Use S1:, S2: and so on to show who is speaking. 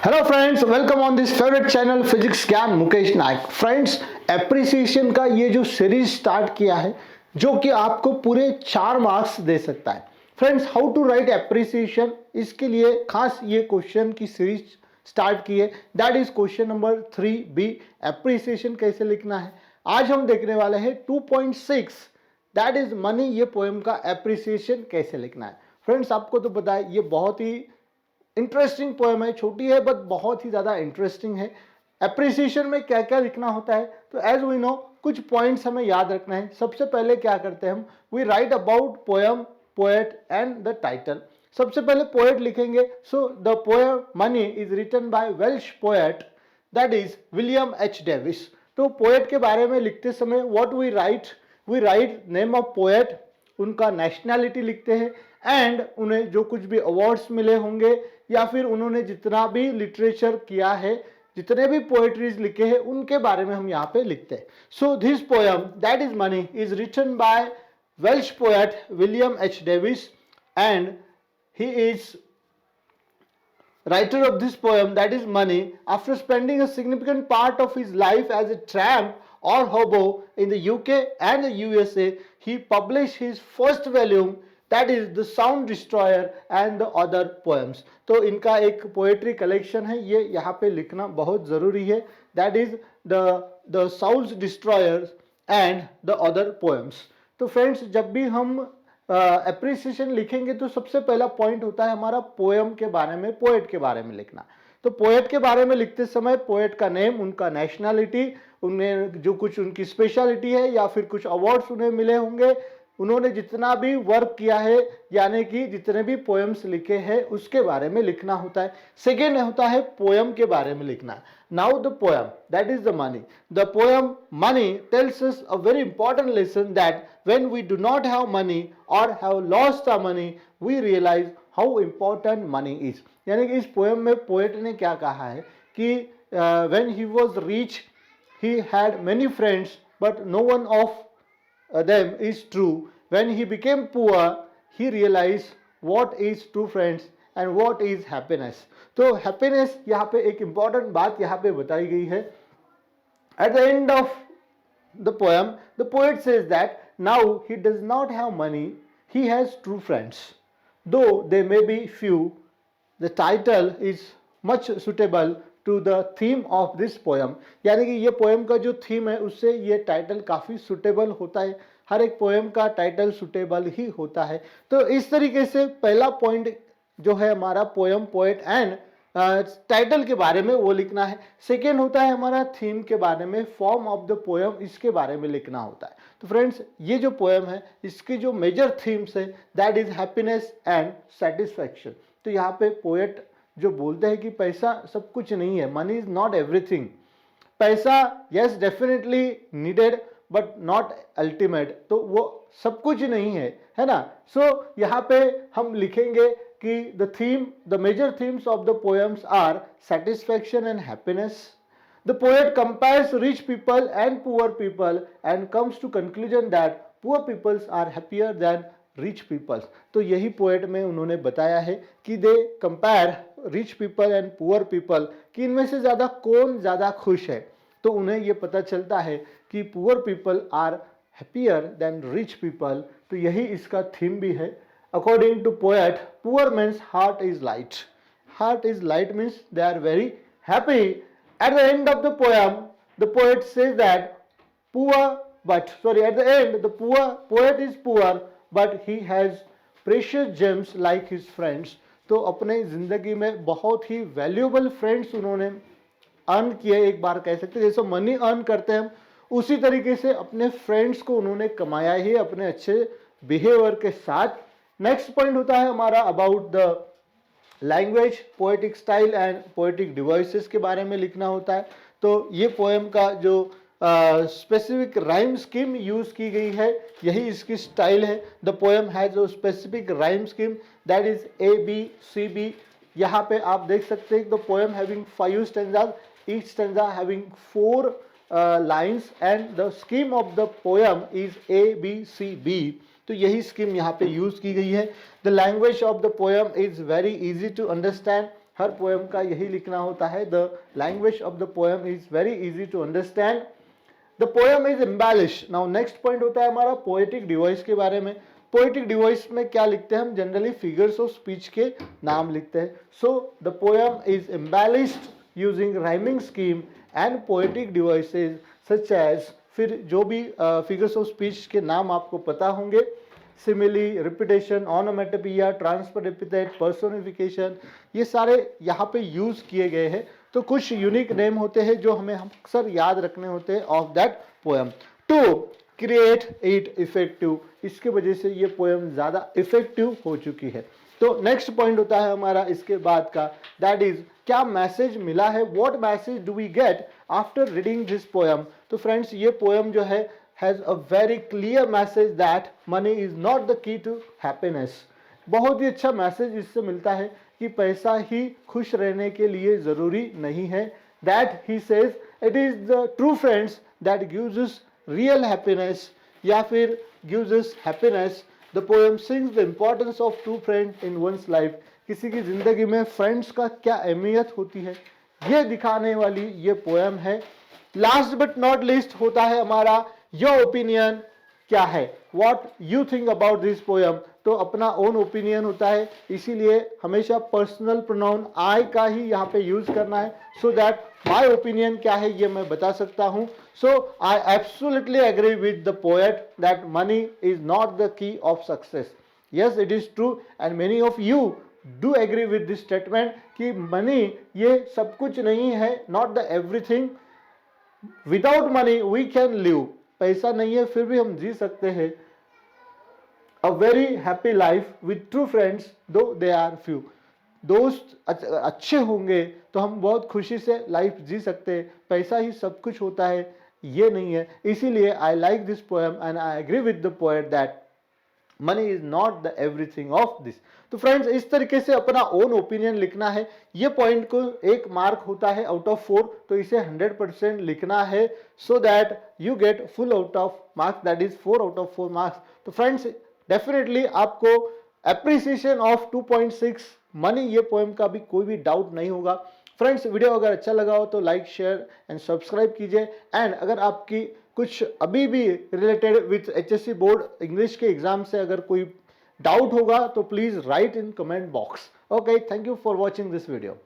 S1: Hello friends, welcome on this favourite channel physics ज्ञान मुकेश नायक। Friends, appreciation का ये जो सीरीज स्टार्ट किया है जो कि आपको पूरे 4 मार्क्स दे सकता है। Friends, how to write appreciation, इसके लिए खास ये क्वेश्चन की सीरीज स्टार्ट की है। That is question number 3B, appreciation कैसे लिखना है। आज हम देखने वाले हैं 2.6 दैट इज मनी, ये पोएम का एप्रिसिएशन कैसे लिखना है। फ्रेंड्स, आपको तो पता है ये बहुत ही इंटरेस्टिंग पोएम है, छोटी है बट बहुत ही ज़्यादा इंटरेस्टिंग है। एप्रिसिएशन में क्या क्या लिखना होता है, तो एज वी नो कुछ पॉइंट्स हमें याद रखना है। सबसे पहले क्या करते हैं हम, we write about poem, poet and the title. सबसे पहले पोएट लिखेंगे। So the poem money is written by Welsh poet that is William H Davies. तो पोएट के बारे में लिखते समय what we write name of poet, उनका नेशनैलिटी लिखते हैं एंड उन्हें जो कुछ भी अवार्ड्स मिले होंगे या फिर उन्होंने जितना भी लिटरेचर किया है, जितने भी पोएट्रीज लिखे हैं उनके बारे में हम यहाँ पे लिखते हैं। So this poem that is money is written by Welsh poet William H Davies and he is writer of this poem that is money. After spending a significant part of his life as a tramp or hobo in the UK and the USA, he published his first volume that is The Sound Destroyer and the Other Poems. तो इनका एक poetry collection है, ये यहाँ पे लिखना बहुत ज़रूरी है। That is the sound destroyers and the other poems. तो फ्रेंड्स, जब भी हम एप्रिसिएशन लिखेंगे तो सबसे पहला पॉइंट होता है हमारा पोएम के बारे में, पोएट के बारे में लिखना। तो पोएट के बारे में लिखते समय पोएट का नेम, उनका नेशनैलिटी, उन्हें जो कुछ उनकी स्पेशलिटी है या फिर कुछ अवार्ड्स उन्हें मिले होंगे, उन्होंने जितना भी वर्क किया है यानी कि जितने भी पोएम्स लिखे हैं उसके बारे में लिखना होता है। सेकेंड होता है पोएम के बारे में लिखना। Now the poem that is the money. The poem money tells us a very important lesson that when we do not have money or have lost our money we realize how important money is। यानी कि इस poem में poet ने क्या कहा है कि when he was rich he had many friends but no one of them is true। when he became poor he realized what is true friends and what is happiness। तो happiness यहाँ पे एक important बात यहाँ पे बताई गई है। at the end of the poem the poet says that now he does not have money, he has true friends though they may be few। the title is much suitable to the theme of this poem। यानी कि ये poem का जो theme है उससे ये title काफ़ी suitable होता है। हर एक पोएम का टाइटल सुटेबल ही होता है। तो इस तरीके से पहला पॉइंट जो है हमारा पोएम, पोएट एंड टाइटल के बारे में वो लिखना है। सेकेंड होता है हमारा थीम के बारे में, फॉर्म ऑफ द पोएम, इसके बारे में लिखना होता है। तो फ्रेंड्स, ये जो पोएम है इसकी जो मेजर थीम्स है that is happiness and satisfaction. तो यहाँ पे पोएट जो बोलते हैं कि पैसा सब कुछ नहीं है, मनी इज नॉट एवरीथिंग। पैसा yes definitely needed but not ultimate, तो वो सब कुछ नहीं है ना। सो यहाँ पे हम लिखेंगे कि the major themes of the poems are satisfaction and happiness। the poet compares rich people and poor people and comes to conclusion that poor peoples are happier than rich peoples। तो यही पोएट में उन्होंने बताया है कि they compare rich people and poor people, कि इनमें से ज़्यादा कौन ज़्यादा खुश है। तो उन्हें ये पता चलता है कि poor people are happier than rich people. तो यही इसका थीम भी है। According to poet, poor means heart is light. Heart is light means they are very happy। At the end of the poem, the poet says that at the end, the poet is poor, but he has precious gems like his friends। तो अपने जिंदगी में बहुत ही valuable friends उन्होंने earn किए, एक बार कह सकते हैं। जैसे मनी अर्न करते हैं हम, उसी तरीके से अपने फ्रेंड्स को उन्होंने कमाया ही अपने अच्छे बिहेवियर के साथ। नेक्स्ट पॉइंट होता है हमारा about the language, poetic style and poetic devices के बारे में लिखना होता है। तो ये पोएम का जो स्पेसिफिक राइम स्कीम यूज की गई है, यही इसकी स्टाइल है। The poem has a specific rhyme scheme that is ABCB। यहाँ पे आप देख सकते हैं the poem having 5 stanzas, each stanza having 4 lines and the scheme of the poem is ABCB। तो यही स्कीम यहाँ पे यूज की गई है। The language of the poem is very easy to understand हर पोएम का यही लिखना होता है। The language of the poem is very easy to understand. The poem is embellish. Now next point होता है हमारा पोएटिक डिवाइस के बारे में। पोएटिक डिवाइस में क्या लिखते हैं हम, जनरली फिगर्स ऑफ स्पीच के नाम लिखते हैं। So the poem is embellished using rhyming scheme and poetic devices such as, फिर जो भी फिगर्स ऑफ स्पीच के नाम आपको पता होंगे, simile, repetition, onomatopoeia, transfer epithet, personification, ये सारे यहाँ पे यूज किए गए हैं। तो कुछ यूनिक नेम होते हैं जो हमें अक्सर याद रखने होते हैं of that poem to create it effective. इसके वजह से ये पोएम ज्यादा इफेक्टिव हो चुकी है। तो नेक्स्ट पॉइंट होता है हमारा इसके बाद का, दैट इज क्या मैसेज मिला है, what message do we get after reading this poem. तो फ्रेंड्स ये पोएम जो है has a very clear message that money is not the key to happiness। बहुत ही अच्छा मैसेज इससे मिलता है कि पैसा ही खुश रहने के लिए जरूरी नहीं है। That he says it is the true friends that gives us real happiness या फिर gives us happiness। The poem sings the importance of true friends in one's life। किसी की जिंदगी में फ्रेंड्स का क्या अहमियत होती है ये दिखाने वाली ये पोएम है। लास्ट बट नॉट लीस्ट होता है हमारा योर ओपिनियन क्या है, what you think about this poem. तो अपना ओन ओपिनियन होता है, इसीलिए हमेशा पर्सनल प्रोनाउन आई का ही यहाँ पे यूज करना है, सो दैट माई ओपिनियन क्या है ये मैं बता सकता हूँ। So I absolutely agree with the poet that money is not the key of success. Yes it is true and many of you do agree with this statement कि money ये सब कुछ नहीं है, not the everything. Without money we can live. पैसा नहीं है फिर भी हम जी सकते हैं a very happy life with true friends though they are few. दोस्त अच्छे होंगे तो हम बहुत खुशी से लाइफ जी सकते हैं। पैसा ही सब कुछ होता है ये नहीं है। इसीलिए I like this poem and I agree with the poet that money is not the everything of this. तो फ्रेंड्स इस तरीके से अपना ओन ओपिनियन लिखना है। ये पॉइंट को 1 मार्क होता है आउट ऑफ 4, तो इसे 100% लिखना है so that you get full out of marks, that is 4 out of 4 marks. तो फ्रेंड्स डेफिनेटली आपको एप्रिसिएशन ऑफ 2.6 मनी ये पोएम का भी कोई भी डाउट नहीं होगा। फ्रेंड्स वीडियो अगर अच्छा लगा हो तो लाइक शेयर एंड सब्सक्राइब कीजिए। एंड अगर आपकी कुछ अभी भी related with HSC board English के एग्जाम से अगर कोई डाउट होगा तो please right in comment box. Okay, thank you for watching this video.